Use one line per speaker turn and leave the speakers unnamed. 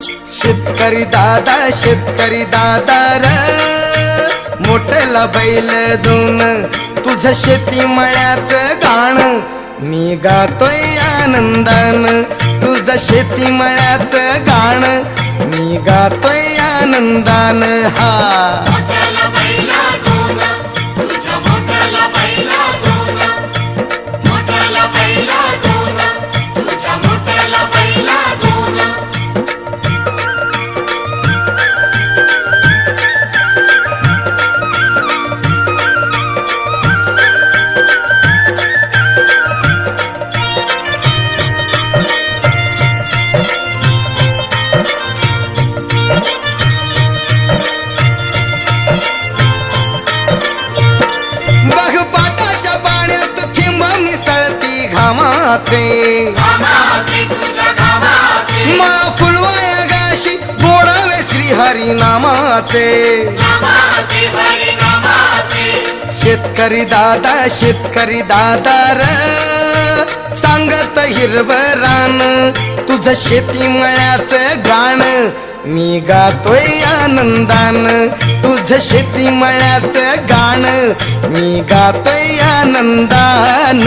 शेतकरी दादा र मोठला बैल दोन तुझं शेती मळ्याचं गाण मी गातोय आनंदान तुझं शेती मळ्याचं गाण मी गातोय आनंदान हा मला फुलवाया गाशी बोडावे श्री हरी नामाचे शेतकरी दादा र सांगत हिरवं रान तुझं शेती मळ्याचं गाण मी गातोय आनंदान तुझं शेती मळ्याचं गाण मी गातोय आनंदान